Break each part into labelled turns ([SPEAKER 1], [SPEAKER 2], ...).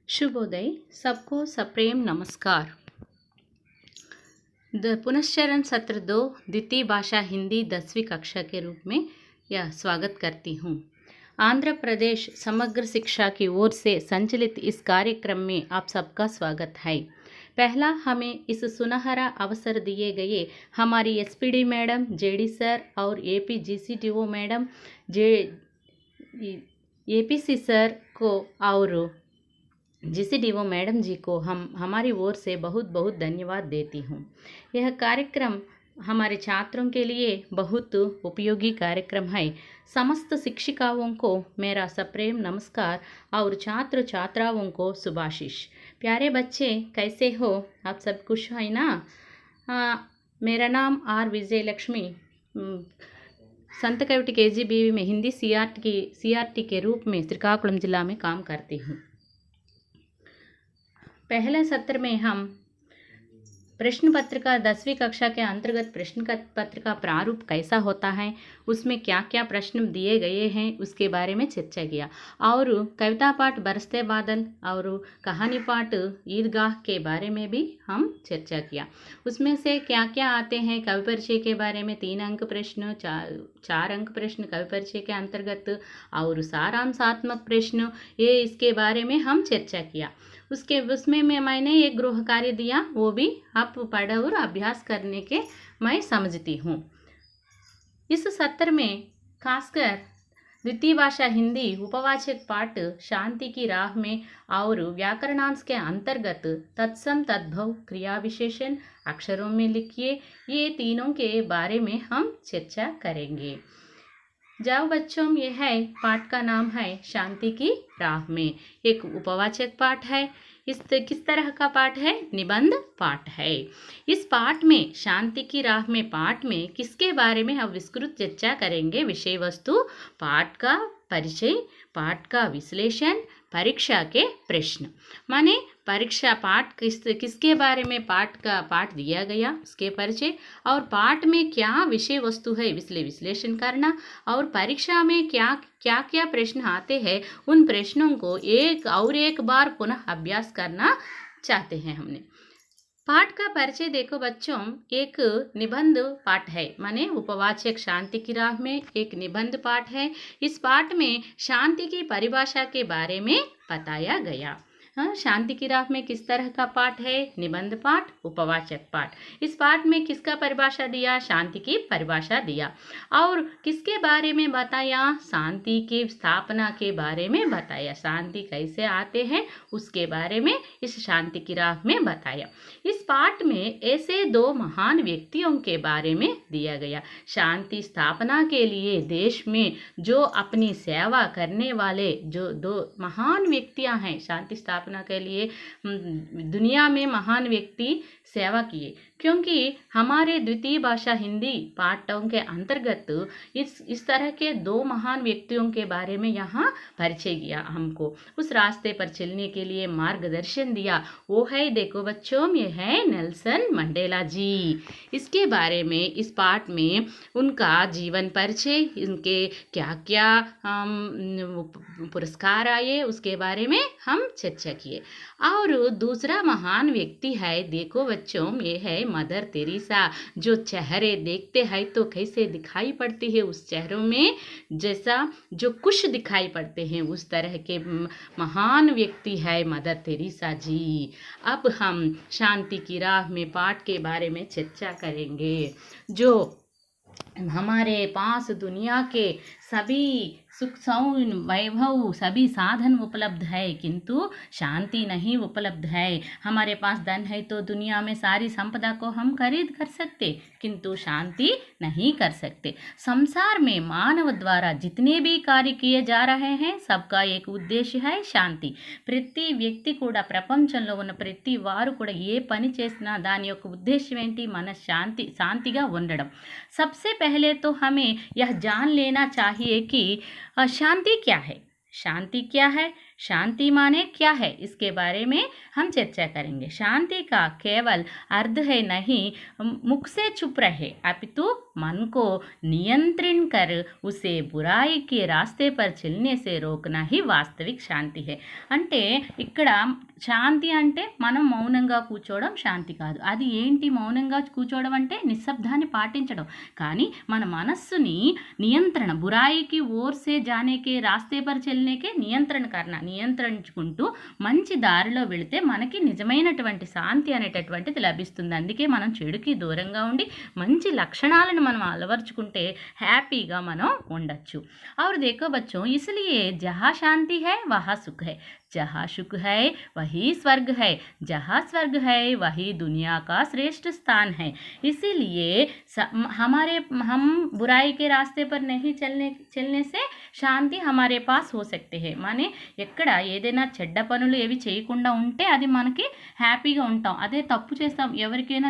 [SPEAKER 1] शुभोदय। सबको सप्रेम नमस्कार। पुनश्चरण सत्र 2 द्वितीय भाषा हिंदी 10वीं कक्षा के रूप में यह स्वागत करती हूँ। आंध्र प्रदेश समग्र शिक्षा की ओर से संचालित इस कार्यक्रम में आप सबका स्वागत है। पहला हमें इस सुनहरा अवसर दिए गए हमारी एसपीडी मैडम, जेडी सर और एपीजीसीटीओ मैडम, एपीसी सर को और जीसीडीओ मैडम जी को हमारी ओर से बहुत बहुत धन्यवाद देती हूँ। यह कार्यक्रम हमारे छात्रों के लिए बहुत उपयोगी कार्यक्रम है। समस्त शिक्षिकाओं को मेरा सप्रेम नमस्कार और छात्र छात्राओं को शुभाशीष। प्यारे बच्चे, कैसे हो? आप सब खुश हैं ना? मेरा नाम are Vijay Lakshmi, Sant कविटी KGBV में हिंदी सीआरटी के रूप में श्रीकाकुलम जिला में काम करती हूँ। पहले सत्र में हम प्रश्न पत्रिका 10वीं कक्षा के अंतर्गत प्रश्न पत्र का प्रारूप कैसा होता है, उसमें क्या क्या प्रश्न दिए गए हैं, उसके बारे में चर्चा किया। और कविता पाठ बरसते बादल और कहानी पाठ ईदगाह के बारे में भी हम चर्चा किया। उसमें से क्या क्या आते हैं, कवि परिचय के बारे में 3 अंक प्रश्न, 4 अंक प्रश्न कवि परिचय के अंतर्गत और सारांशात्मक प्रश्न, ये इसके बारे में हम चर्चा किया। उसमें मैंने एक गृह कार्य दिया, वो भी आप पढ़ और अभ्यास करने के मैं समझती हूँ। इस सत्र में खासकर द्वितीय भाषा हिंदी उपवाचक पाठ शांति की राह में और व्याकरणांश के अंतर्गत तत्सम तद्भव क्रिया विशेषण अक्षरों में लिखिए, ये तीनों के बारे में हम चर्चा करेंगे। जाओ बच्चों, ये है पाठ का नाम है शांति की राह में। एक उपवाचक पाठ है। किस तरह का पाठ है? निबंध पाठ है। इस पाठ में शांति की राह में पाठ में किसके बारे में हम विस्तृत चर्चा करेंगे? विषय वस्तु, पाठ का परिचय, पाठ का विश्लेषण, परीक्षा के प्रश्न। माने परीक्षा पाठ किसके बारे में पाठ दिया गया, उसके परिचय, और पाठ में क्या विषय वस्तु है विश्लेषण करना, और परीक्षा में क्या क्या प्रश्न आते हैं, उन प्रश्नों को एक बार पुनः अभ्यास करना चाहते हैं हमने। पाठ का परिचय देखो बच्चों, एक निबंध पाठ है, माने उपवाचक शांति की राह में एक निबंध पाठ है। इस पाठ में शांति की परिभाषा के बारे में बताया गया। शांति की राह में किस तरह का पाठ है? निबंध पाठ, उपवाचक पाठ। इस पाठ में किसका परिभाषा दिया? शांति की परिभाषा दिया। और किसके बारे में बताया? शांति की स्थापना के बारे में बताया। शांति कैसे आते हैं उसके बारे में इस शांति की राह में बताया। इस पाठ में ऐसे 2 महान व्यक्तियों के बारे में दिया गया। शांति स्थापना के लिए देश में जो अपनी सेवा करने वाले जो 2 महान व्यक्तियां हैं, शांति स्थापना के लिए दुनिया में महान व्यक्ति सेवा किए। क्योंकि हमारे द्वितीय भाषा हिंदी पाठों के अंतर्गत इस तरह के 2 महान व्यक्तियों के बारे में यहाँ परिचय किया, हमको उस रास्ते पर चलने के लिए मार्गदर्शन दिया। वो है, देखो बच्चों, ये है नेल्सन मंडेला जी। इसके बारे में इस पाठ में उनका जीवन परिचय, इनके क्या क्या पुरस्कार आए, उसके बारे में हम चर्चा किए। और दूसरा महान व्यक्ति है, देखो बच्चों, ये है मदर तेरेसा। जो चेहरे देखते हैं तो कैसे दिखाई पड़ती है, उस चेहरों में जैसा जो कुछ दिखाई पड़ते हैं, उस तरह के महान व्यक्ति है मदर तेरेसा जी। अब हम शांति की राह में पाठ के बारे में चर्चा करेंगे। जो हमारे पास दुनिया के सभी सुख सौन वैभव सभी साधन उपलब्ध है, किंतु शांति नहीं उपलब्ध है। हमारे पास धन है तो दुनिया में सारी संपदा को हम खरीद कर सकते, किंतु शांति नहीं कर सकते। संसार में मानव द्वारा जितने भी कार्य किए जा रहे हैं, सबका एक उद्देश्य है शांति। ప్రతి వ్యక్తి కూడా ప్రపంచంలో ఉన్న ప్రతి వారు కూడా ఏ పని చేసినా దాని యొక్క ఉద్దేశ్యం ఏంటి? మన శాంతిగా ఉండడం। सबसे पहले तो हमें यह जान लेना चाहिए कि शांति क्या है। शांति क्या है? शांति माने क्या है, इसके बारे में हम चर्चा करेंगे। शांति का केवल अर्थ है नहीं मुख से चुप रहे, अपितु मन को नियंत्रण कर उसे बुराई के रास्ते पर चलने से रोकना ही वास्तविक शांति है। అంటే ఇక్కడ శాంతి అంటే మనం మౌనంగా కూర్చోవడం శాంతి కాదు. అది ఏంటి మౌనంగా కూర్చోవడం అంటే నిశ్శబ్దాన్ని పాటించడం. కానీ మన మనస్సుని నియంత్రణ బురాయికి ఓర్ సే జానేకే రాస్తే పర్ చల్నేకే నియంత్రణ నియంత్రించుకుంటూ మంచి దారిలో వెళితే మనకి నిజమైనటువంటి శాంతి అనేటటువంటిది లభిస్తుంది. అందుకే మనం చెడుకి దూరంగా ఉండి మంచి లక్షణాలను మనం అలవర్చుకుంటే హ్యాపీగా మనం ఉండొచ్చు. और देखो बच्चों, इसलिए जहाँ शांति है वहाँ सुख है, जहाँ सुख है वही स्वर्ग है, जहाँ स्वर्ग है वही दुनिया का श्रेष्ठ स्थान है. इसीलिए हम बुराई के रास्ते पर नहीं चलने से శాంతి हमारे पास हो सकते हैं. माने ఎక్కడ ఏదైనా చెడ్డ పనులు ఏవి చేయకుండా ఉంటే అది మనకి హ్యాపీగా ఉంటాం. అదే తప్పు చేస్తాం, ఎవరికైనా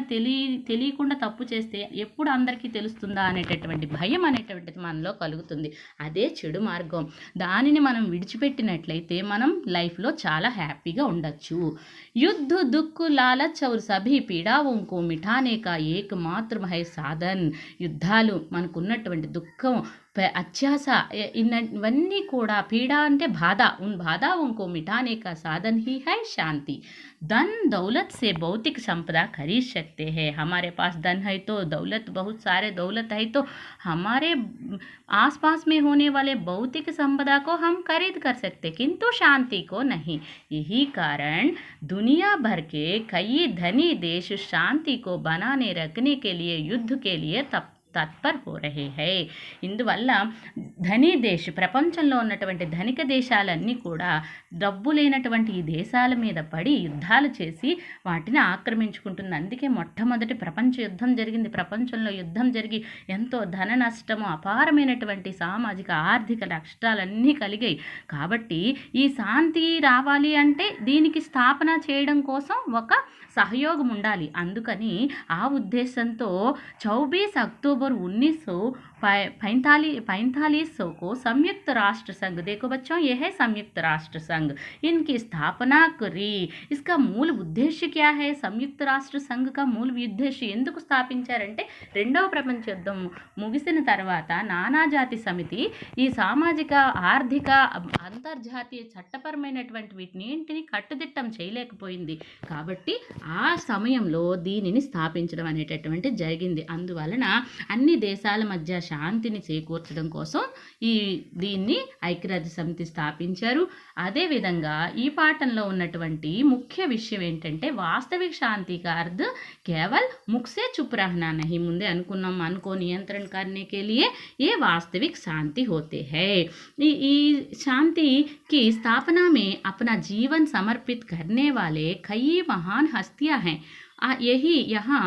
[SPEAKER 1] తెలియకుండా తప్పు చేస్తే ఎప్పుడు అందరికీ తెలుస్తుందా అనేటటువంటి భయం అనేటటువంటిది మనలో కలుగుతుంది. అదే చెడు మార్గం. దానిని మనం విడిచిపెట్టినట్లయితే మనం లైఫ్లో చాలా హ్యాపీగా ఉండొచ్చు. युद्ध दुख लालच और सभी पीड़ाओं को मिटाने का एकमात्र है साधन. యుద్ధాలు మనకున్నటువంటి దుఃఖం అత్యాస ఇవన్నీ కూడా పీड़ा అంటే బాధ, उन बाधाओं को मिटाने का साधन ही है शांति. धन दौलत से भौतिक संपदा खरीद सकते हैं. हमारे पास धन है तो दौलत, बहुत सारे दौलत है तो हमारे आसपास में होने वाले भौतिक संपदा को हम खरीद कर सकते, किंतु शांति को नहीं. यही कारण दुनिया भर के कई धनी देश शांति को बनाने रखने के लिए युद्ध के लिए తత్పర్ హో రహే హై. ఇందువల్ల ధనీ దేశ్ ప్రపంచంలో ఉన్నటువంటి ధనిక దేశాలన్నీ కూడా డబ్బు లేనటువంటి ఈ దేశాల మీద పడి యుద్ధాలు చేసి వాటిని ఆక్రమించుకుంటుంది. అందుకే మొట్టమొదటి ప్రపంచ యుద్ధం జరిగింది. ప్రపంచంలో యుద్ధం జరిగి ఎంతో ధన నష్టము, అపారమైనటువంటి సామాజిక ఆర్థిక నష్టాలన్నీ కలిగాయి. కాబట్టి ఈ శాంతి రావాలి అంటే దీనికి స్థాపన చేయడం కోసం ఒక సహయోగం ఉండాలి. అందుకని ఆ ఉద్దేశంతో 24 अक्टूबर 1945 को संयुक्त राष्ट्र संघ, देखो बच्चों ये है संयुक्त राष्ट्र संघ, इनकी स्थापना करी. इसका मूल उद्देश्य क्या है? संयुक्त राष्ट्र संघ का मूल उद्देश्य ఎందుకు స్థాపించారంటే రెండవ ప్రపంచ యుద్ధం ముగిసిన తర్వాత నానాజాతి సమితి ఈ సామాజిక ఆర్థిక అంతర్జాతీయ చట్టపరమైనటువంటి వీటిని కట్టుదిట్టం చేయలేకపోయింది. కాబట్టి ఆ సమయంలో దీనిని స్థాపించడం అనేటటువంటి జరిగింది. అందువలన అన్ని దేశాల మధ్య శాంతిని చేకూర్చడం కోసం దీన్ని ఐక్యరాజ్య సమితి స్థాపించారు. అదేవిధంగా ఈ పాఠంలో ఉన్నటువంటి ముఖ్య విషయం ఏంటంటే వాస్తవిక శాంతి का अर्थ केवल मुख से चुप रहना नहीं. ముందే అనుకున్నాం, मन को नियंत्रण करने के लिए ये वास्तविक शांति होते हैं. ఈ शांति की स्थापना में अपना जीवन समर्पित करने वाले कई महान हस्तियां हैं. यही यहाँ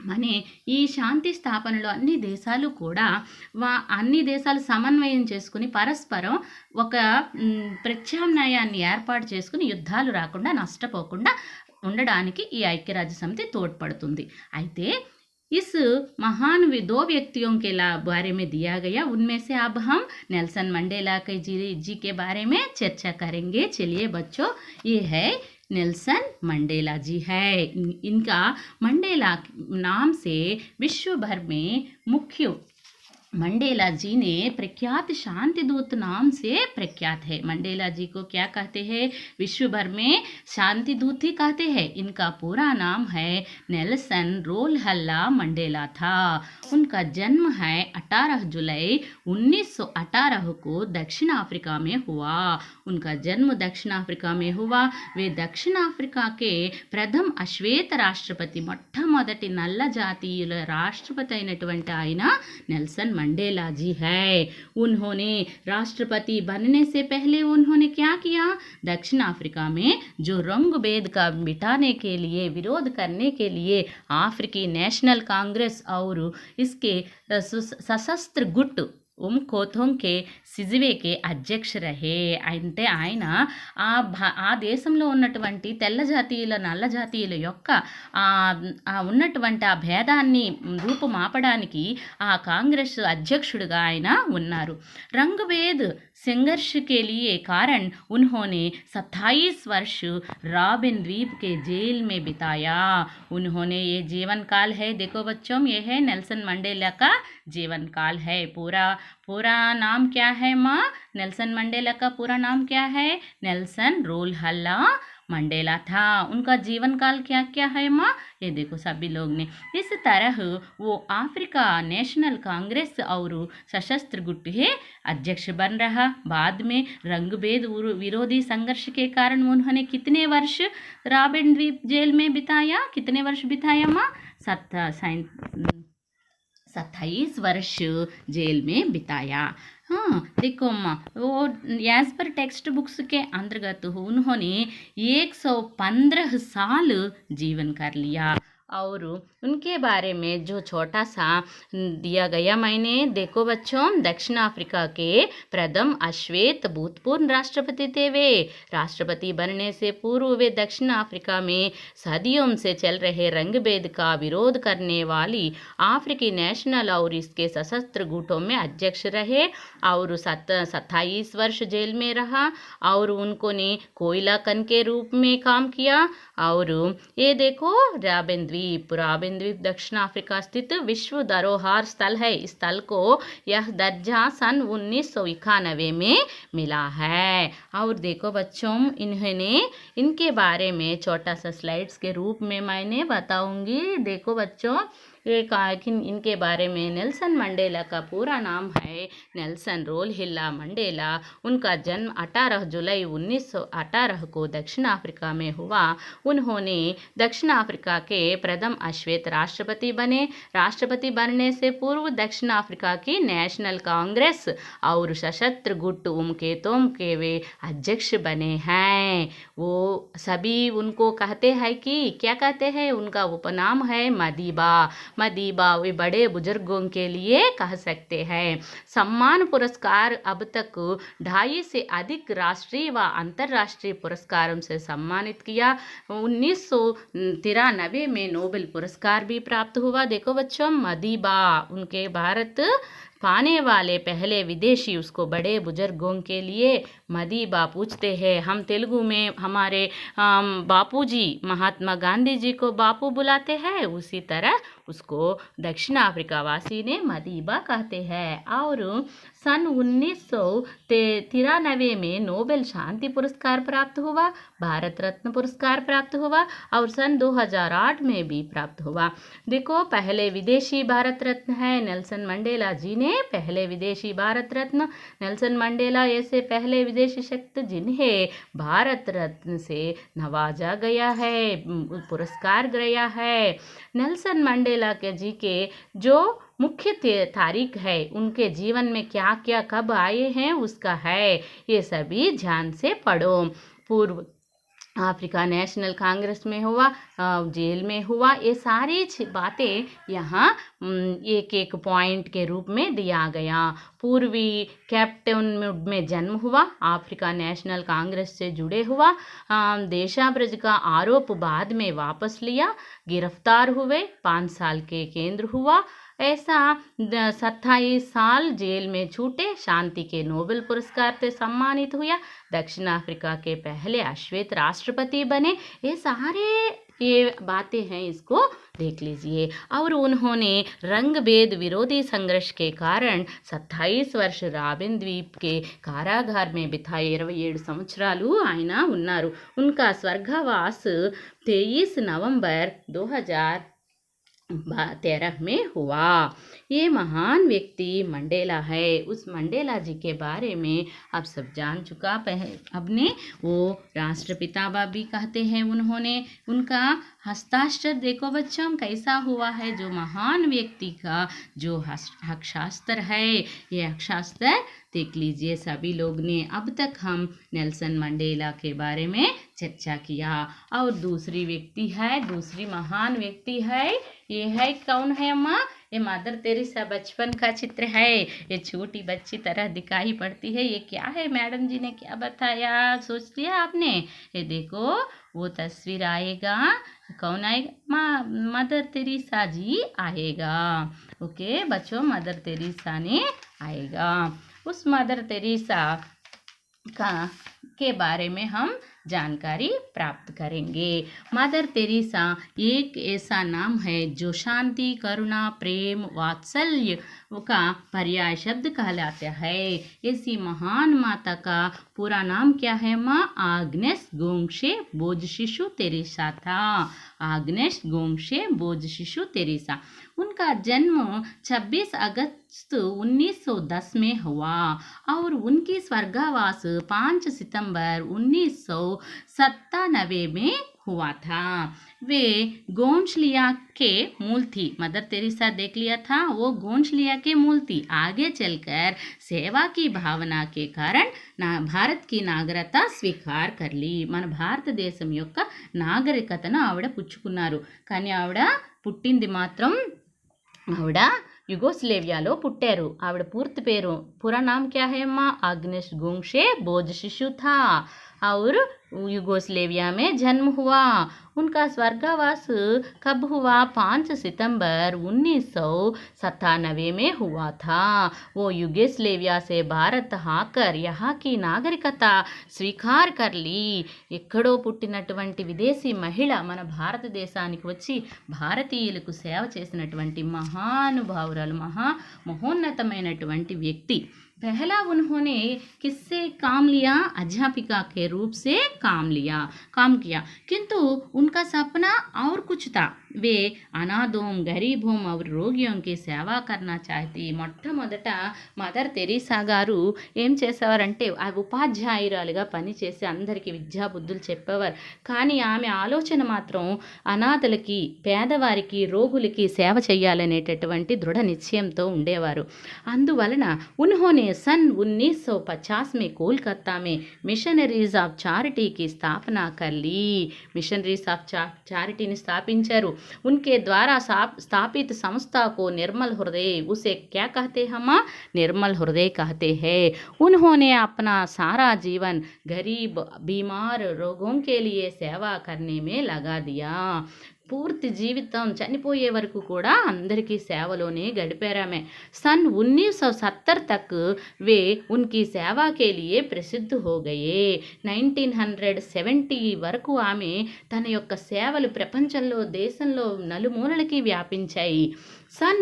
[SPEAKER 1] మనే ఈ శాంతి స్థాపనలో అన్ని దేశాలు కూడా అన్ని దేశాలు సమన్వయం చేసుకుని పరస్పరం ఒక ప్రత్యామ్నాయాన్ని ఏర్పాటు చేసుకుని యుద్ధాలు రాకుండా నష్టపోకుండా ఉండడానికి ఈ ఐక్యరాజ్య సమితి తోడ్పడుతుంది. అయితే इस महान 2 व्यक्तियों के बारे में दिया गया, उनमें से अब हम नेल्सन मंडेला के जी के बारे में चर्चा करेंगे. चलिए बच्चों, ये है नेल्सन मंडेला जी है. इनका मंडेला नाम से विश्व भर में मुख्य मंडेला जी ने प्रख्यात शांति दूत नाम से प्रख्यात है. मंडेला जी को क्या कहते हैं? विश्व भर में शांति दूत ही कहते हैं. इनका पूरा नाम है नेल्सन रोलहल्ला मंडेला था. उनका जन्म है 18 जुलाई 1918 को दक्षिण अफ्रीका में हुआ. उनका जन्म दक्षिण अफ्रीका में हुआ. वे दक्षिण अफ्रीका के प्रथम अश्वेत राष्ट्रपति, మొట్టమొదటి నల్ల జాతీయుల రాష్ట్రపతి అయినటువంటి ఆయన నెల్సన్ मंडेला जी है. उन्होंने राष्ट्रपति बनने से पहले उन्होंने क्या किया? दक्षिण अफ्रीका में जो रंग भेद का मिटाने के लिए, विरोध करने के लिए अफ्रीकी नेशनल कांग्रेस और इसके सशस्त्र गुट కోథోంగ్ కే సిజివే కే అధ్యక్ష రహే. అంటే ఆయన ఆ దేశంలో ఉన్నటువంటి తెల్ల జాతీయుల నల్ల జాతీయుల యొక్క ఉన్నటువంటి ఆ భేదాన్ని రూపుమాపడానికి ఆ కాంగ్రెస్ అధ్యక్షుడిగా ఆయన ఉన్నారు. రంగభేద్ संघर्ष के लिए कारण उन्होंने 27 वर्ष रॉबिन द्वीप के जेल में बिताया. उन्होंने ये जीवन काल है, देखो बच्चों, ये है नेल्सन मंडेला का जीवन काल है. पूरा नाम क्या है माँ? नेल्सन मंडेला का पूरा नाम क्या है? नेल्सन रोलहल्ला मंडेला था. उनका जीवन काल क्या क्या है माँ? ये देखो सभी लोग ने. इस तरह वो अफ्रीका नेशनल कांग्रेस और सशस्त्र गुट के अध्यक्ष बन रहा. बाद में रंगभेद विरोधी संघर्ष के कारण उन्होंने कितने वर्ष रॉबिन द्वीप जेल में बिताया? कितने वर्ष बिताया माँ? 27 वर्ष जेल में बिताया. हाँ देखो अम्मा, वो एज पर टेक्स्ट बुक्स के अंतर्गत उन्होंने 115 साल जीवन कर लिया. और उनके बारे में जो छोटा सा दिया गया मैंने, देखो बच्चों, दक्षिण अफ्रीका के प्रथम अश्वेत भूतपूर्व राष्ट्रपति थे. वे राष्ट्रपति बनने से पूर्व वे दक्षिण अफ्रीका में सदियों से चल रहे रंगभेद का विरोध करने वाली अफ्रीकी नेशनल और इसके सशस्त्र गुटों में अध्यक्ष रहे और 27 वर्ष जेल में रहा. और उनको ने कोयला कन के रूप में काम किया. और ये देखो रॉबिन द्वीप दक्षिण अफ्रीका स्थित विश्व धरोहर स्थल है. इस स्थल को यह दर्जा सन 1991 में मिला है. और देखो बच्चों, इनके बारे में छोटा सा स्लाइड्स के रूप में मैंने बताऊंगी. देखो बच्चों, इनके बारे में नेल्सन मंडेला का पूरा नाम है नेल्सन रोलहिल्ला मंडेला. उनका जन्म 18 जुलाई 1918 को दक्षिण अफ्रीका में हुआ. उन्होंने दक्षिण अफ्रीका के प्रथम अश्वेत राष्ट्रपति बने. राष्ट्रपति बनने से पूर्व दक्षिण अफ्रीका की नेशनल कांग्रेस और सशस्त्र गुट उमकेतोम के वे अध्यक्ष बने हैं. वो सभी उनको कहते हैं कि क्या कहते हैं, उनका उपनाम है मदीबा. वे बड़े बुजुर्गों के लिए कह सकते हैं. सम्मान पुरस्कार अब तक 250 से अधिक राष्ट्रीय व अंतर्राष्ट्रीय पुरस्कारों से सम्मानित किया. 1993 में नोबेल पुरस्कार भी प्राप्त हुआ. देखो बच्चों, मदीबा उनके भारत पाने वाले पहले विदेशी, उसको बड़े बुजुर्गों के लिए मदीबा पूछते हैं. हम तेलुगु में हमारे बापूजी महात्मा गांधी जी को बापू बुलाते हैं, उसी तरह उसको दक्षिण अफ्रीका वासी ने मदीबा कहते हैं. और सन 1993 में नोबेल शांति पुरस्कार प्राप्त हुआ, भारत रत्न पुरस्कार प्राप्त हुआ और सन 2008 में भी प्राप्त हुआ. देखो, पहले विदेशी भारत रत्न है नेल्सन मंडेला जी ने. पहले विदेशी भारत रत्न नेल्सन मंडेला ऐसे पहले विदेशी शख्स जिन्हें भारत रत्न से नवाजा गया है, पुरस्कार गया है. नेल्सन मंडेला के जी के जो मुख्य तारीख है, उनके जीवन में क्या क्या कब आए हैं उसका है, ये सभी ध्यान से पढ़ो. पूर्व अफ्रीका नेशनल कांग्रेस में हुआ, जेल में हुआ, ये सारी बातें यहाँ एक एक पॉइंट के रूप में दिया गया. पूर्वी कैप्टन में जन्म हुआ, अफ्रीका नेशनल कांग्रेस से जुड़े हुआ, देशाब्रज का आरोप बाद में वापस लिया, गिरफ्तार हुए, 5 साल के केंद्र हुआ. ऐसा 27 साल जेल में छूटे, शांति के नोबेल पुरस्कार से सम्मानित हुआ, दक्षिण अफ्रीका के पहले अश्वेत राष्ट्रपति बने. ये सारे ये बातें हैं, इसको देख लीजिए. और उन्होंने रंगभेद विरोधी संघर्ष के कारण 27 वर्ष रॉबिन द्वीप के कारागार में बिताए. 27 సంవత్సరాలు ఆయన ఉన్నారు. उनका स्वर्गवास 23 नवंबर 2013 में हुआ. ये महान व्यक्ति मंडेला है. उस मंडेला जी के बारे में अब सब जान चुका. अपने वो राष्ट्रपिता भी कहते हैं. उन्होंने उनका हस्ताक्षर देखो बच्चों कैसा हुआ है, जो महान व्यक्ति का जो हस्ताक्षर है, ये हस्ताक्षर देख लीजिए सभी लोग ने. अब तक हम नेल्सन मंडेला के बारे में चर्चा किया. और दूसरी व्यक्ति है, दूसरी महान व्यक्ति है, ये है कौन है अम्मा? ये मदर तेरेसा बचपन का चित्र है। ये छोटी बच्ची तरह दिखाई पड़ती है। ये क्या है, मैडम जी ने क्या बताया, सोच लिया आपने? ये देखो वो तस्वीर आएगा, कौन आएगा? मदर तेरेसा जी आएगा। ओके बच्चों, मदर तेरेसा ने आएगा। उस मदर तेरेसा का के बारे में हम जानकारी प्राप्त करेंगे। मदर तेरेसा एक ऐसा नाम है जो शांति, करुणा, प्रेम, वात्सल्य का पर्याय शब्द कहलाता है। ऐसी महान माता का पूरा नाम क्या है? माँ आग्नेस गोम्शे बोझशिशु तेरेसा था। Agnes Gonxha Bojaxhiu Teresa. उनका जन्म 26 अगस्त 1910 में हुआ और उनकी स्वर्गवास 5 सितंबर 1997 में हुआ था। वे गोंशलिया के मूल थी। मदर तेरेसा देख लिया था, वो गोंशलिया के मूल थी। आगे चलकर सेवा की भावना के कारण భారత్ की నాగరికత స్వీకార్ కర్లి। మన భారతదేశం యొక్క నాగరికతను ఆవిడ పుచ్చుకున్నారు. కానీ ఆవిడ పుట్టింది మాత్రం ఆవిడ యుగోస్లేవియాలో పుట్టారు. ఆవిడ పూర్తి పేరు पूरा नाम क्या है? माँ आग्नेस गोम्शे बोझशिशु था और यूगोस्लेविया में जन्म हुआ। उनका स्वर्गवास कब हुआ? 5 सितंबर 1997 में हुआ था। वो यूगोस्लेविया से भारत आकर यहाँ की नागरिकता స్వీకార్ कर ली। ఎక్కడో పుట్టినటువంటి విదేశీ మహిళ మన భారతదేశానికి వచ్చి భారతీయులకు సేవ చేసినటువంటి మహానుభావురాలు, మహోన్నతమైనటువంటి వ్యక్తి। पहला उन्होंने किससे काम लिया? अध्यापिका के रूप से काम किया, किंतु उनका सपना और कुछ था। वे अनाथों, गरीबों और रोगियों की సేవ करना चाहती। మొట్టమొదట మదర్ తెరీసా గారు ఏం చేసేవారంటే ఉపాధ్యాయురాలుగా పనిచేసి అందరికీ విద్యా బుద్ధులు చెప్పేవారు. కానీ ఆమె ఆలోచన మాత్రం అనాథలకి, పేదవారికి, రోగులకి సేవ చేయాలనేటటువంటి దృఢ నిశ్చయంతో ఉండేవారు. అందువలన उन्होंने सन 1950 में कोलकाता में मिशनरीज ऑफ चैरिटी की स्थापना कर ली। मिशनरीज ऑफ चैरिटी ने स्थापिंచారు। उनके द्वारा स्थापित संस्था को निर्मल हृदय, उसे क्या कहते हम? निर्मल हृदय कहते हैं। उन्होंने अपना सारा जीवन गरीब, बीमार, रोगों के लिए सेवा करने में लगा दिया। పూర్తి జీవితం చనిపోయే వరకు కూడా అందరికీ సేవలోనే గడిపారామె। सन 1970 तक वे उनकी सेवा के लिए प्रसिद्ध हो गए। 1970 వరకు ఆమె తన యొక్క సేవలు ప్రపంచంలో, దేశంలో నలుమూలలకి వ్యాపించాయి। सन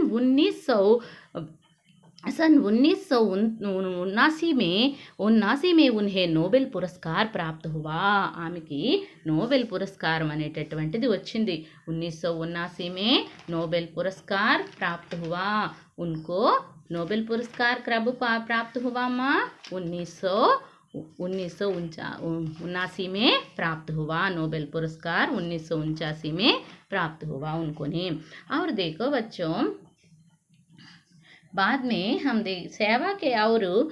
[SPEAKER 1] 1979 में उन्हें నోబెల్ పురస్కార్ ప్రాప్త हुआ। ఆమెకి నోబెల్ పురస్కారం అనేటటువంటిది వచ్చింది। 1979 में नोबेल पुरस्कार प्राप्त हुआ। उनको नोबेल पुरस्कार कब प्राप्त हुआ? माँ 1979 में प्राप्त हुआ। नोबेल पुरस्कार 1979 में प्राप्त हुआ उनको ने। और देखो बच्चों, बाद में हम सेवा के और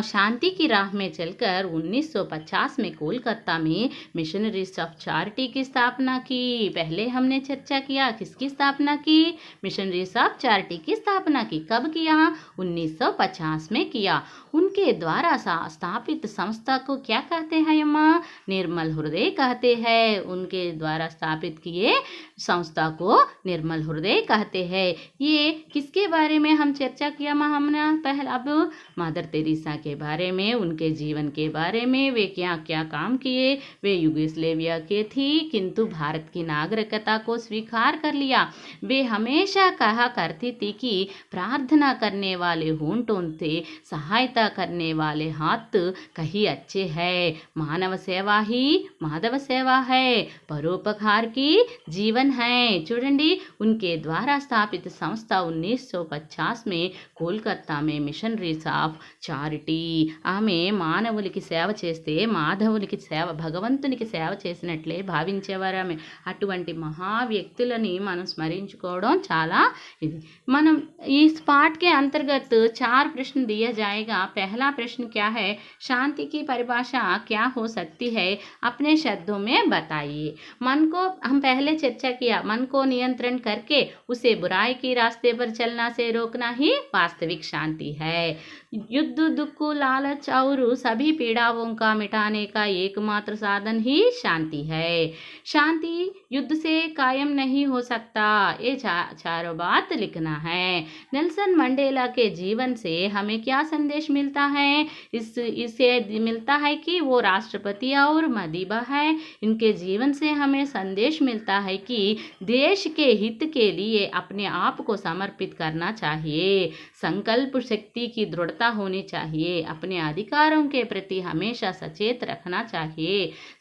[SPEAKER 1] शांति की राह में चलकर 1950 में कोलकाता में मिशनरीज ऑफ चैरिटी की स्थापना की। पहले हमने चर्चा किया किसकी स्थापना की? मिशनरीज ऑफ चैरिटी की स्थापना की। कब किया? 1950 में किया। उनके द्वारा स्थापित संस्था को क्या कहते हैं अम्मा? निर्मल हृदय कहते हैं। उनके द्वारा स्थापित किए संस्था को निर्मल हृदय कहते हैं। ये किसके बारे में हम चर्चा किया माँ हमने पहले? अब मदर तेरेसा के बारे में, उनके जीवन के बारे में, वे क्या क्या काम किए। वे यूगोस्लेविया के थी किंतु भारत की नागरिकता को स्वीकार कर लिया। वे हमेशा कहा करती थी कि प्रार्थना करने वाले होंठों से सहायता करने वाले हाथ कहीं अच्छे हैं। मानव सेवा ही माधव सेवा है, परोपकार की जीवन है। చూడండి, उनके द्वारा स्थापित संस्था 1950 में కోల్కతా में మిషనరీస్ ఆఫ్ చారిటీ ఆమె మానవులకి సేవ చేస్తే మాధవునికి సేవ భగవంతునికి సేవ చేసినట్లే భావించేవారు ఆమె. అటువంటి మహా వ్యక్తులని మనం స్మరించుకోవడం చాలా ఇది. మనం इस पाठ के अंतर्गत 4 प्रश्न दिया जाएगा. पहला प्रश्न क्या है, शांति की परिभाषा क्या हो सकती है, अपने शब्दों में बताइए. मन को हम पहले चर्चा किया, मन को नियंत्रण करके उसे बुराई की रास्ते पर चलना से रोकना ही वास्तविक शांति है. युद्ध, दुख, लालच और सभी पीड़ाओं का मिटाने का एकमात्र साधन ही शांति है. शांति युद्ध से कायम नहीं हो सकता. ये चारों बात लिखना है. नेल्सन मंडेला के जीवन से हमें क्या संदेश मिलता है, इससे मिलता है कि वो राष्ट्रपति और मदीबा है. इनके जीवन से हमें संदेश मिलता है कि देश के हित के लिए अपने आप को समर्पित करना चाहिए. संकल्प शक्ति की दृढ़ता होनी चाहिए. अपने अधिकारों के प्रति हमेशा सचेत रखना चाहिए.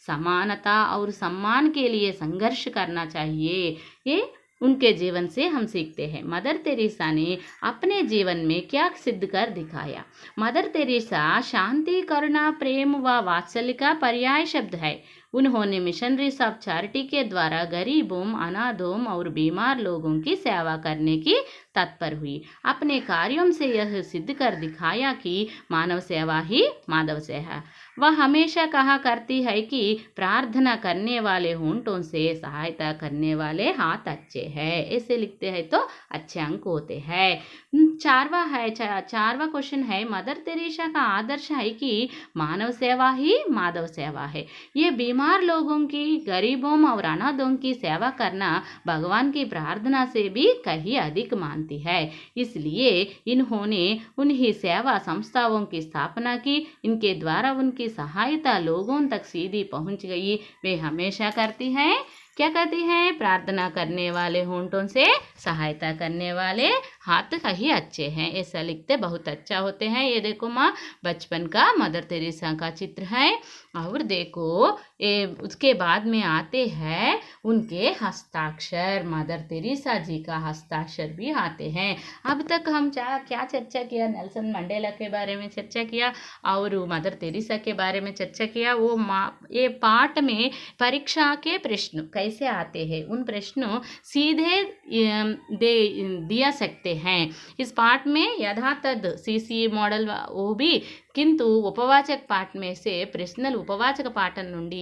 [SPEAKER 1] समानता और सम्मान के लिए संघर्ष करना चाहिए. ये उनके जीवन से हम सीखते हैं. मदर तेरेसा ने अपने जीवन में क्या सिद्ध कर दिखाया. मदर तेरेसा शांति, करुणा, प्रेम व वात्सल्य का पर्याय शब्द है. उन्होंने मिशनरीज ऑफ चैरिटी के द्वारा गरीबों, अनाथों और बीमार लोगों की सेवा करने की तत्पर हुई. अपने कार्यों से यह सिद्ध कर दिखाया कि मानव सेवा ही माधव सेवा. वह हमेशा कहा करती है कि प्रार्थना करने वाले होंठों से सहायता करने वाले हाथ अच्छे हैं. ऐसे लिखते हैं तो अच्छे अंक होते हैं. चारवा क्वेश्चन है, मदर तेरेसा का आदर्श है कि मानव सेवा ही माधव सेवा है. ये बीमार लोगों की, गरीबों और अनाथों की सेवा करना भगवान की प्रार्थना से भी कहीं अधिक मानती है. इसलिए इन्होंने उन्हीं सेवा संस्थाओं की स्थापना की. इनके द्वारा उनकी सहायता लोगों तक सीधी पहुंच गई. वे हमेशा करती हैं, क्या करती हैं, प्रार्थना करने वाले होंठों से सहायता करने वाले हाथ कहीं अच्छे हैं. ऐसा लिखते बहुत अच्छा होते हैं. ये देखो माँ, बचपन का मदर तेरेसा का चित्र है. और देखो ये उसके बाद में आते हैं उनके हस्ताक्षर. मदर तेरेसा जी का हस्ताक्षर भी आते हैं. अब तक हम क्या चर्चा किया, नेल्सन मंडेला के बारे में चर्चा किया और मदर तेरेसा के बारे में चर्चा किया. वो ये पाठ में परीक्षा के प्रश्न कैसे आते हैं, उन प्रश्नों सीधे दिया सकते हैं. इस पाठ में यथातथ सीसी मॉडल वो भी, किंतु ఉపవాచక పాఠ में से ప్రశ్నలు ఉపవాచక పాఠం నుండి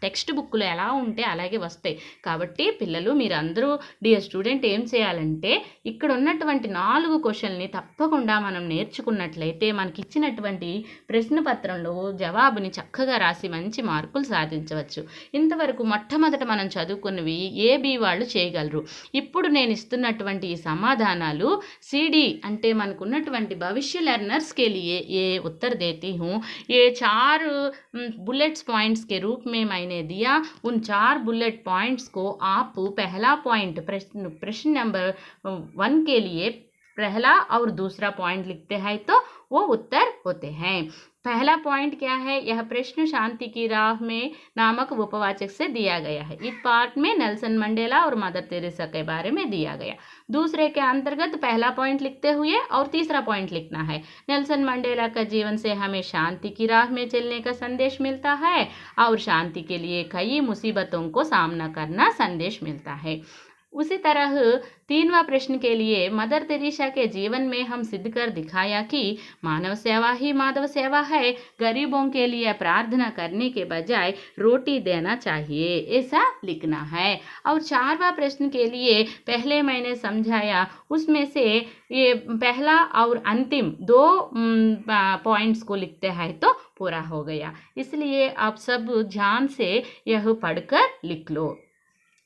[SPEAKER 1] టెక్స్ట్ బుక్లో ఎలా ఉంటే అలాగే వస్తాయి. కాబట్టి పిల్లలు మీరందరూ డియర్ స్టూడెంట్ ఏం చేయాలంటే ఇక్కడ ఉన్నటువంటి 4 క్వశ్చన్ని తప్పకుండా మనం నేర్చుకున్నట్లయితే మనకి ఇచ్చినటువంటి ప్రశ్న పత్రంలో జవాబుని చక్కగా రాసి మంచి మార్కులు సాధించవచ్చు. ఇంతవరకు మొట్టమొదట మనం చదువుకున్నవి ఏబి వాళ్ళు చేయగలరు. ఇప్పుడు నేను ఇస్తున్నటువంటి ఈ సమాధానాలు సిడి అంటే మనకున్నటువంటి భవిష్య లెర్నర్స్ के लिए ये उत्तर देती हूँ. ये 4 बुलेट्स पॉइंट्स के रूप में मैंने दिया. उन 4 बुलेट पॉइंट्स को आप पहला पॉइंट प्रश्न नंबर 1 के लिए पहला और दूसरा पॉइंट लिखते हैं तो वो उत्तर होते हैं. पहला पॉइंट क्या है, यह प्रश्न शांति की राह में नामक उपवाचक से दिया गया है. इस पार्ट में नेल्सन मंडेला और मदर तेरेसा के बारे में दिया गया. दूसरे के अंतर्गत पहला पॉइंट लिखते हुए और तीसरा पॉइंट लिखना है. नेल्सन मंडेला का जीवन से हमें शांति की राह में चलने का संदेश मिलता है और शांति के लिए कई मुसीबतों को सामना करना संदेश मिलता है. उसी तरह 3वां प्रश्न के लिए मदर तेरेसा के जीवन में हम सिद्ध कर दिखाया कि मानव सेवा ही माधव सेवा है. गरीबों के लिए प्रार्थना करने के बजाय रोटी देना चाहिए, ऐसा लिखना है. और 4वां प्रश्न के लिए पहले मैंने समझाया, उसमें से ये पहला और अंतिम 2 पॉइंट्स को लिखते हैं तो पूरा हो गया. इसलिए आप सब ध्यान से यह पढ़कर लिख लो.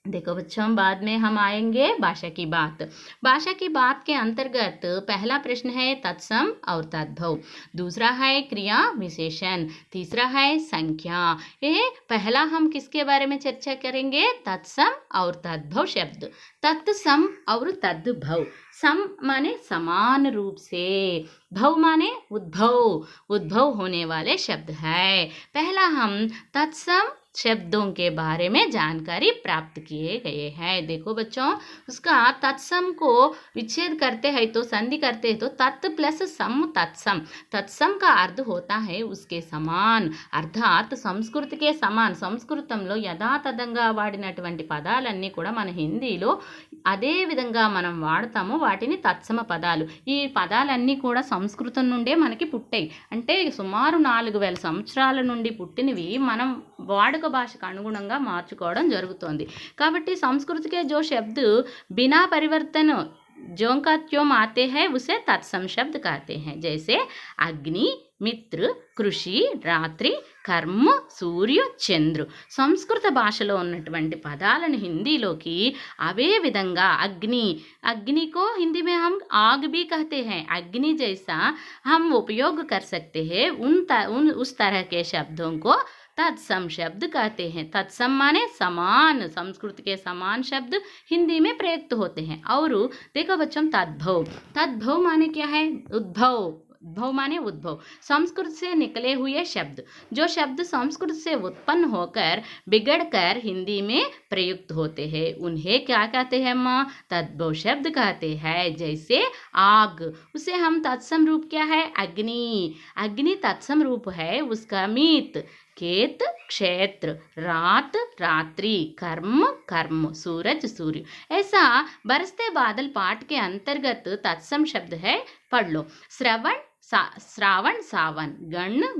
[SPEAKER 1] देखो बच्चों, बाद में हम आएंगे भाषा की बात. भाषा की बात के अंतर्गत पहला प्रश्न है तत्सम और तद्भव. दूसरा है क्रिया विशेषण. तीसरा है संख्या. ये पहला हम किसके बारे में चर्चा करेंगे, तत्सम और तद्भव शब्द. तत्सम और तद्भव. सम माने समान रूप से, भव माने उद्भव होने वाले शब्द है. पहला हम तत्सम शब्दों के बारे में जानकारी प्राप्त किए गए हैं। देखो बच्चों, उसका तत्सम को विच्छेद करते हैं तो संधि करते हैं तो तत् प्लस सम तत्सम। तत्सम का अर्थ होता है उसके समान, अर्थात సంస్కృతికే సమాన్. సంస్కృతంలో యథాతథంగా వాడినటువంటి పదాలన్నీ కూడా మన హిందీలో అదే విధంగా మనం వాడతాము, వాటిని తత్సమ పదాలు. ఈ పదాలన్నీ కూడా సంస్కృతం నుండే మనకి పుట్టాయి. అంటే సుమారు 4000 సంవత్సరాల నుండి పుట్టినవి మనం వాడుక భాషకు అనుగుణంగా మార్చుకోవడం జరుగుతోంది. కాబట్టి సంస్కృతికే जो शब्द बिना परिवर्तन ज्यों का त्यों आते हैं उसे तत्सम शब्द कहते हैं. जैसे अग्नि, మిత్ర, కృషి, రాత్రి, కర్మ, సూర్య, చంద్ర. సంస్కృత భాషలో ఉన్నటువంటి పదాలను హిందీలోకి అవే విధంగా अग्नि को हिंदी में हम आग भी कहते हैं. अग्नि जैसा हम उपयोग कर सकते हैं. उस तरह के शब्दों को तत्सम शब्द कहते हैं. तत्सम माने समान, संस्कृत के समान शब्द हिंदी में प्रयुक्त होते हैं. और देखो बच्चों, तद्भव माने क्या है? उद्भव. उद्भव माने उद्भव, संस्कृत से निकले हुए शब्द. जो शब्द संस्कृत से उत्पन्न होकर बिगड़कर हिंदी में प्रयुक्त होते हैं उन्हें क्या कहते हैं माँ? तद्भव शब्द कहते हैं. जैसे आग, उसे हम तत्सम रूप क्या है? अग्नि. अग्नि तत्सम रूप है उसका मीत, खेत, क्षेत्र, रात, रात्रि, कर्म, सूरज, सूर्य. ऐसा बरसते बादल पाठ के अंतर्गत तत्सम शब्द है. पढ़ लो. श्रावण, सावन,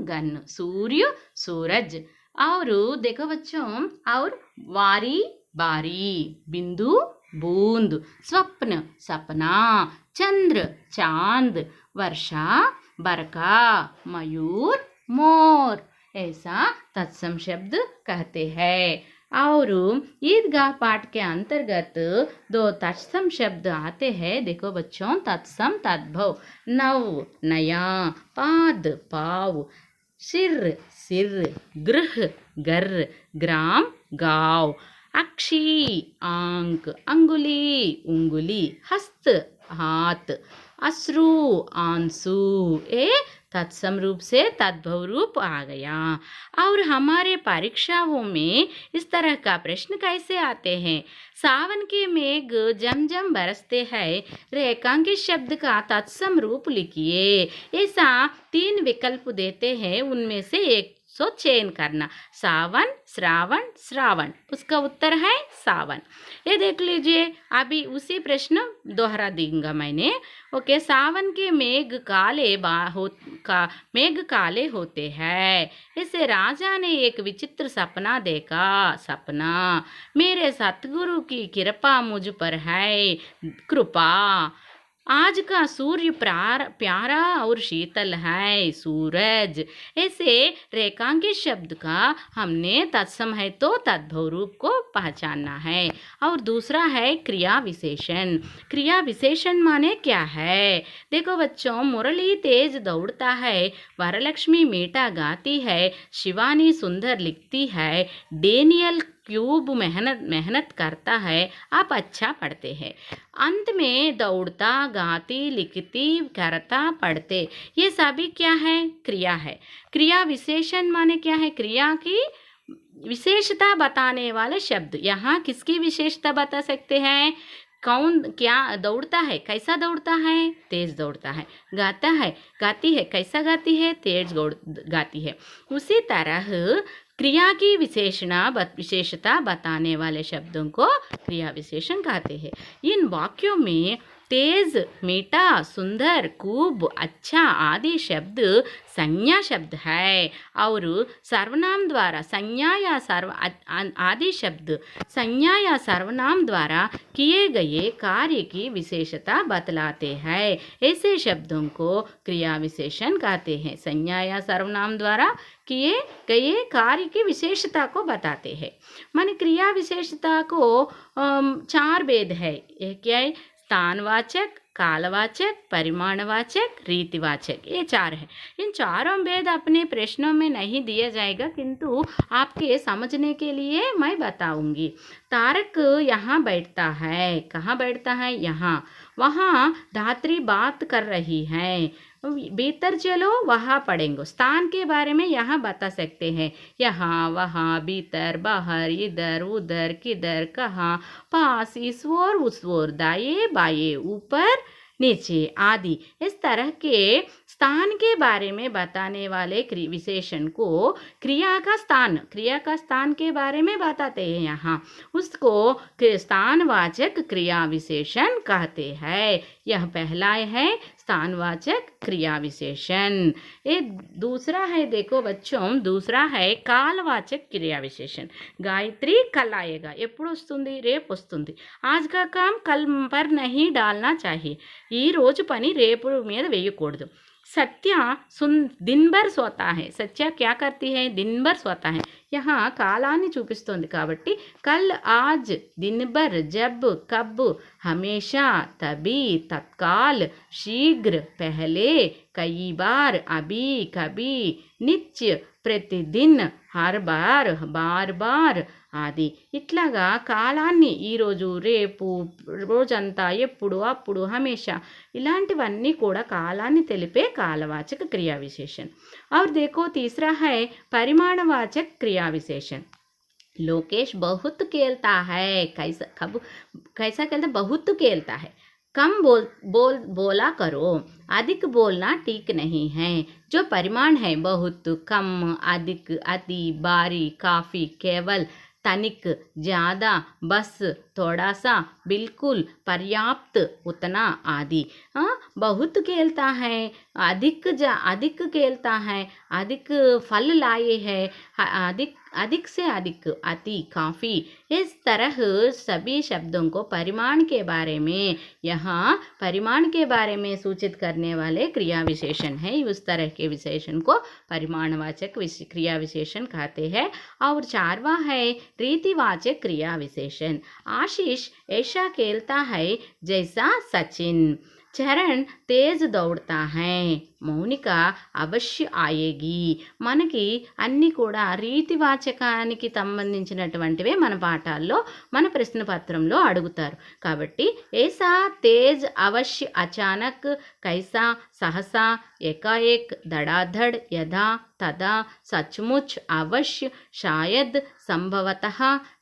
[SPEAKER 1] गण, सूर्य, सूरज. और देखो बच्चों, और वारी, बारी, बिंदु, बूंद, स्वप्न, सपना, चंद्र, चांद, वर्षा, बरखा, मयूर, मोर. ऐसा तत्सम शब्द कहते हैं. और ईदगाह पाठ के अंतर्गत 2 तत्सम शब्द आते हैं. देखो बच्चों, तत्सम, तद्भव. नव, नया, पाद, पाव, सिर, गृह, घर, ग्राम, गांव, अक्षी, आंक, अंगुली, उंगली, हस्त, हाथ, अश्रु, आंसू. तत्सम रूप से तद्भव रूप आ गया. और हमारे परीक्षाओं में इस तरह का प्रश्न कैसे आते हैं? सावन के मेघ जम बरसते हैं, रेखांकित शब्द का तत्सम रूप लिखिए. ऐसा 3 विकल्प देते हैं, उनमें से एक चयन करना. सावन, श्रावण, श्रावण. उसका उत्तर है सावन. ये देख लीजिए, अभी उसी प्रश्न दोहरा दूंगा मैंने. ओके. सावन के मेघ काले होते हैं. इसे राजा ने एक विचित्र सपना देखा. सपना, मेरे सतगुरु की कृपा मुझ पर है. कृपा. आज का सूर्य प्यारा और शीतल है. सूरज. ऐसे रेखांकित शब्द का हमने तत्सम है तो तद्भव रूप को पहचानना है. और दूसरा है क्रिया विशेषण. क्रिया विशेषण माने क्या है? देखो बच्चों, मुरली तेज दौड़ता है, वरलक्ष्मी मीठा गाती है, शिवानी सुंदर लिखती है, डेनियल क्यूब मेहनत करता है, आप अच्छा पढ़ते हैं. अंत में दौड़ता, गाती, लिखती, करता, पढ़ते, ये सभी क्या है? क्रिया है. क्रिया विशेषण माने क्या है? क्रिया की विशेषता बताने वाले शब्द. यहाँ किसकी विशेषता बता सकते हैं? कौन क्या दौड़ता है? कैसा दौड़ता है? तेज दौड़ता है. गाता है, गाती है, कैसा गाती है? तेज गाती है. उसी तरह क्रिया की विशेषता बताने वाले शब्दों को क्रिया विशेषण कहते हैं. इन वाक्यों में तेज, मीठा, सुंदर, खूब, अच्छा आदि शब्द संज्ञा शब्द है. और सर्वनाम द्वारा संज्ञा या आदि शब्द संज्ञा या सर्वनाम द्वारा किए गए कार्य की विशेषता बतलाते हैं. ऐसे शब्दों को क्रिया विशेषण कहते हैं. संज्ञा या सर्वनाम द्वारा किए गए कार्य की विशेषता को बताते हैं. माने क्रिया विशेषता को 4 भेद है. एक क्या है? स्थानवाचक, कालवाचक, परिमाणवाचक, रीतिवाचक. ये 4 है. इन चारों भेद अपने प्रश्नों में नहीं दिया जाएगा, किंतु आपके समझने के लिए मैं बताऊंगी. तारक यहाँ बैठता है. कहाँ बैठता है? यहाँ. वहाँ धात्री बात कर रही है. भीतर चलो वहाँ पढ़ेंगे। स्थान के बारे में यहाँ बता सकते हैं, यहाँ वहाँ, भीतर बाहर, इधर उधर, किधर कहाँ, पास, इस ओर उस ओर, दाएं बाएं, ऊपर नीचे आदि। इस तरह के स्थान के बारे में बताने वाले विशेषण को क्रिया का स्थान के बारे में बताते हैं यहाँ, उसको स्थानवाचक क्रिया विशेषण कहते हैं। यह पहला है स्थानवाचक क्रिया विशेषण। एक दूसरा है, देखो बच्चों, दूसरा है कालवाचक क्रिया विशेषण। गायत्री कल आएगा, ఎప్పుడు వస్తుంది, రేపు వస్తుంది। आज का काम कल पर नहीं डालना चाहिए, ఈ రోజు పని రేపు మీద వేయకూడదు। सत्या दिन भर सोता है, सत्या क्या करती है, दिन भर सोता है। यहाँ కాలాన్ని చూపిస్తుంది కాబట్టి कल, आज, दिन भर, जब, कब, हमेशा, तभी, तत्काल, शीघ्र, पहले, कई बार, अभी, कभी, नित्य, प्रतिदिन, हर बार, बार बार ఆది। ఇట్లాగా కాలాన్ని ఈరోజు, రేపు, రోజంతా, ఎప్పుడు, అప్పుడు, హమేషా ఇలాంటివన్నీ కూడా కాలాన్ని తెలిపే కాలవాచక క్రియా విశేషణ। और देखो तीसरा है परिमाणवाचक क्रिया विशेषण। लोकेश बहुत खेलता है, कैसा खेलता, बहुत खेलता है। कम बोला करो, अधिक बोलना ठीक नहीं है। जो परिमाण है, बहुत, कम, अधिक, अति, बारी, काफ़ी, केवल, तनिक, ज़्यादा, बस, थोड़ा सा, बिल्कुल, पर्याप्त, उतना आदि। बहुत खेलता है, अधिक खेलता है, अधिक फल लाए है, अधिक से अधिक, अति, काफ़ी। इस तरह सभी शब्दों को परिमाण के बारे में, यहाँ परिमाण के बारे में सूचित करने वाले क्रिया विशेषण है। उस तरह के विशेषण को परिमाणवाचक क्रिया विशेषण कहते हैं। और चारवा है रीतिवाचक क्रिया विशेषण। आशीष ऐसा खेलता है जैसा सचिन। చరణ్ తేజ్ దౌడతా హై, మౌనిక అవశ్య ఆయేగి। మనకి అన్నీ కూడా రీతివాచకానికి సంబంధించినటువంటివే మన పాఠాల్లో, మన ప్రశ్నపత్రంలో అడుగుతారు కాబట్టి ఏసా, తేజ్, అవశ్య, అచానక్, కైసా, సహసా, ఏకాఏక్, ధడాధడ్, యథా, తదా, सचमुच, अवश्य, शायद, संभवतः,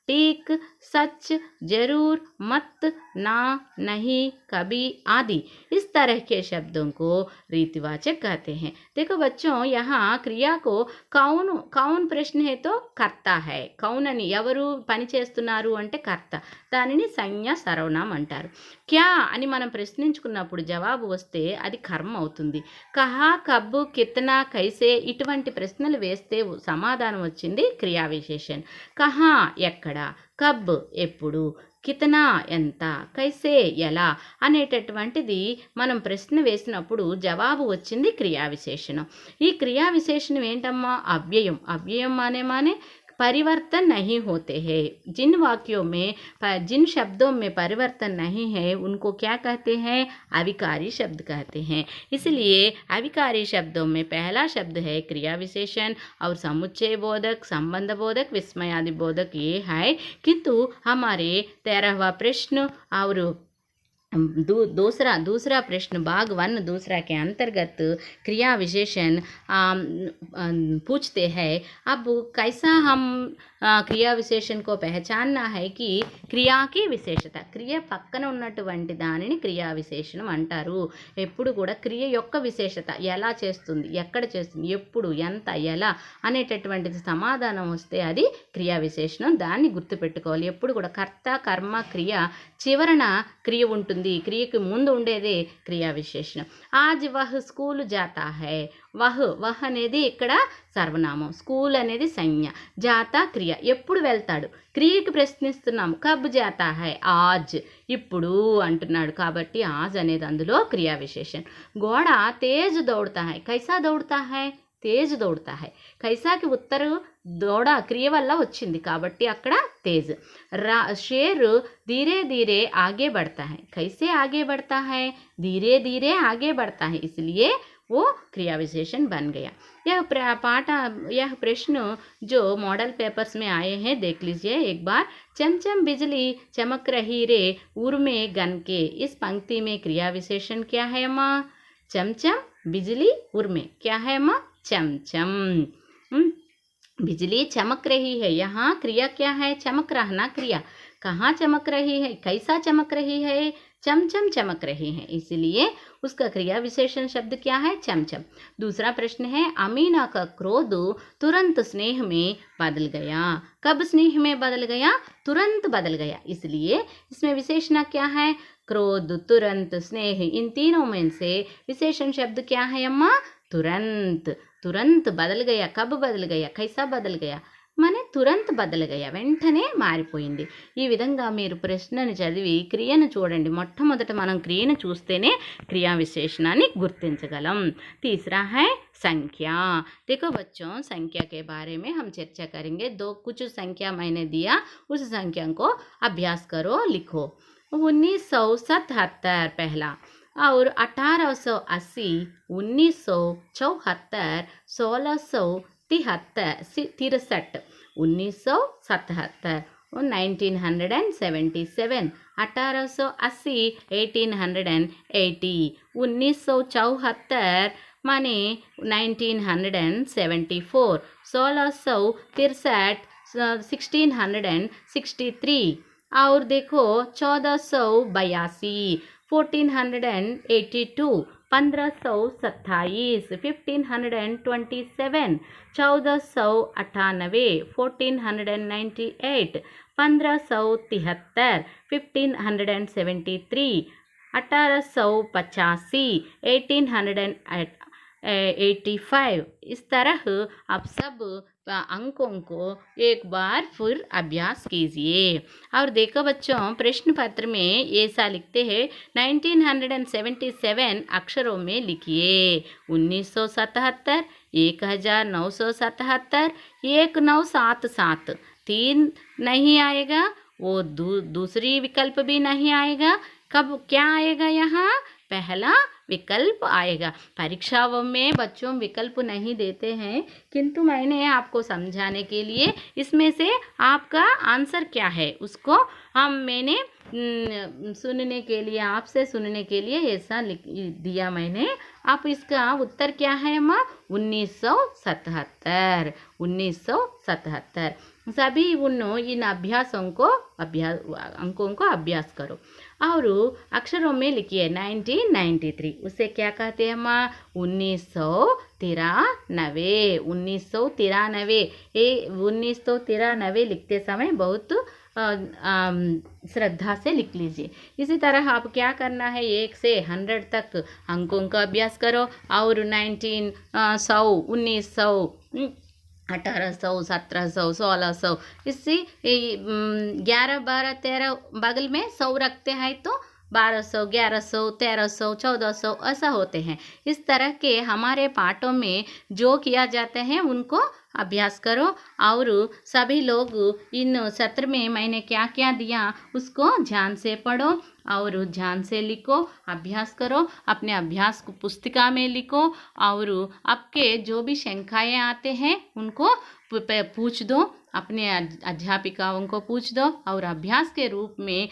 [SPEAKER 1] ठीक, सच, जरूर, मत, ना, नहीं, कभी आदि। इस तरह के शब्दों को रीतिवाचक कहते हैं। देखो बच्चों, यहाँ क्रिया को कौन प्रश्न है तो कर्ता है। कौन అని ఎవరు పని చేస్తున్నారు అంటే కర్త, దానిని సంజ్ఞ సర్వనామం అంటారు। క్యా అని మనం ప్రశ్నించుకున్నప్పుడు జవాబు వస్తే అది కర్మ అవుతుంది। కహా, కబ్, కితనా, కైసే ఇటువంటి ప్రశ్నలు వేస్తే సమాధానం వచ్చింది క్రియా విశేషణ। కహా ఎక్కడ, కబ్ ఎప్పుడు, కితనా ఎంత, కైసే ఎలా అనేటటువంటిది మనం ప్రశ్న వేసినప్పుడు జవాబు వచ్చింది క్రియా విశేషణం। ఈ క్రియా విశేషణం ఏంటమ్మా, అవ్యయం। అవ్యయం మానే परिवर्तन नहीं होते हैं। जिन वाक्यों में, जिन शब्दों में परिवर्तन नहीं है उनको क्या कहते हैं, अविकारी शब्द कहते हैं। इसलिए अविकारी शब्दों में पहला शब्द है क्रिया विशेषण और समुच्चय बोधक, संबंध बोधक, विस्मयादि बोधक ये है। किंतु हमारे 13वां प्रश्न और दूसरा प्रश्न भाग 1 दूसरा के अंतर्गत क्रिया विशेषण पूछते हैं। अब कैसा हम क्रिया विशेषण को पहचानना है कि क्रिया की विशेषता, క్రియ పక్కన ఉన్నటువంటి దానిని క్రియా విశేషణం అంటారు। ఎప్పుడు కూడా క్రియ యొక్క విశేషత, ఎలా చేస్తుంది, ఎక్కడ చేస్తుంది, ఎప్పుడు, ఎంత, ఎలా అనేటటువంటిది సమాధానం వస్తే అది క్రియా విశేషణం। దాన్ని గుర్తుపెట్టుకోవాలి। ఎప్పుడు కూడా కర్త, కర్మ, క్రియ చివరన క్రియ ఉంటుంది, క్రియకి ముందు ఉండేదే క్రియా విశేషణం। आज वह स्कूल जाता है, వహ్ అనేది ఇక్కడ సర్వనామం, స్కూల్ అనేది సంజ్ఞ, జాతా క్రియ, ఎప్పుడు వెళ్తాడు, క్రియకి ప్రశ్నిస్తున్నాము, కబ్ జాతా హై, ఆజ్, ఇప్పుడు అంటున్నాడు కాబట్టి ఆజ్ అనేది అందులో క్రియా విశేషణ। గోడ తేజ్ దౌడతా హై, కైసా దౌడతా హై, తేజ్ దౌడతా హై, కైసాకి ఉత్తరు దౌడ క్రియ వల్ల వచ్చింది కాబట్టి అక్కడ తేజ్। शेर धीरे धीरे आगे बढ़ता है, कैसे आगे बढ़ता है, धीरे धीरे आगे बढ़ता है, इसलिए वो क्रिया विशेषण बन गया। यह प्रश्न जो मॉडल पेपर्स में आए हैं देख लीजिए एक बार। चमचम बिजली चमक रही रे, उर में गन के, इस पंक्ति में क्रिया विशेषण क्या है अम्मा, चमचम बिजली उर्मे क्या है अम्मा? चमचम। बिजली चमक रही है, यहाँ क्रिया क्या है? चमक रहना क्रिया। कहाँ चमक रही है? कैसा चमक रही है? चमचम चमक रही है, इसलिए उसका क्रिया विशेषण शब्द क्या है? चमचम। दूसरा प्रश्न है, अमीना का क्रोध तुरंत स्नेह में बदल गया। कब स्नेह में बदल गया? तुरंत बदल गया, इसलिए इसमें विशेषण क्या है? क्रोध, तुरंत, स्नेह, इन तीनों में से विशेषण शब्द क्या है अम्मा? तुरंत। तुरंत बदल गया, कब बदल गया? कैसा बदल गया? మనే తురంత్ బదలగయ, వెంటనే మారిపోయింది. ఈ విధంగా మీరు ప్రశ్నను చదివి క్రియను చూడండి. మొట్టమొదట మనం క్రియను చూస్తేనే క్రియా విశేషణాన్ని గుర్తించగలం. तीसरा है संख्या. देखो बच्चों, संख्या के बारे में हम चर्चा करेंगे. कुछ संख्या मैंने दिया, उस संख्या को अभ्यास करो, लिखो. 1977 पहला, और 1880, 1974, 1663, 1977, 1977, 1880, 1880, 1974 माने 1974, 1663, 1663, और देखो 1482, 1482, 1527, 1527, 1498, 1498, 1573, 1573, 1885, 1885. इस तरह आप सब अंकों को एक बार फिर अभ्यास कीजिए. और देखो बच्चों, प्रश्न पत्र में ऐसा लिखते हैं, 1977 अक्षरों में लिखिए. 1977, 1977, 1977, 3 नहीं आएगा, वो दूसरी विकल्प भी नहीं आएगा. कब क्या आएगा? यहाँ पहला विकल्प आएगा. परीक्षाओं में बच्चों विकल्प नहीं देते हैं, किंतु मैंने आपको समझाने के लिए इसमें से आपका आंसर क्या है उसको मैंने सुनने के लिए, आपसे सुनने के लिए ऐसा दिया मैंने. आप इसका उत्तर क्या है माँ? 1977, 1977. सभी इन अंकों को अभ्यास करो. और अक्षरों में लिखिए 1993. उसे क्या कहते हैं माँ? 1993. 1993. ये 1993 लिखते समय बहुत श्रद्धा से लिख लीजिए. इसी तरह आप क्या करना है, 1 से 100 तक अंकों का अभ्यास करो. और 1900, 1900, 1800, 1700, 1600, इससे 11, 12, 13 बगल में 100 रखते हैं तो 1200, 1100, 1300, 1400 ऐसा होते हैं. इस तरह के हमारे पाठों में जो किया जाते हैं उनको अभ्यास करो. और सभी लोग इन सत्र में मैंने क्या क्या दिया उसको ध्यान से पढ़ो और ध्यान से लिखो, अभ्यास करो. अपने अभ्यास को पुस्तिका में लिखो. और आपके जो भी शंकाएँ आते हैं उनको पूछ दो, अपने अध्यापिकाओं को पूछ दो. और अभ्यास के रूप में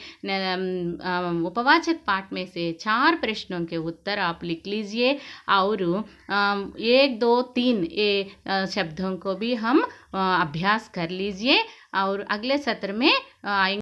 [SPEAKER 1] उपवाचक पाठ में से 4 प्रश्नों के उत्तर आप लिख लीजिए. और 1, 2, 3 ये शब्दों को भी हम अभ्यास कर लीजिए. और अगले सत्र में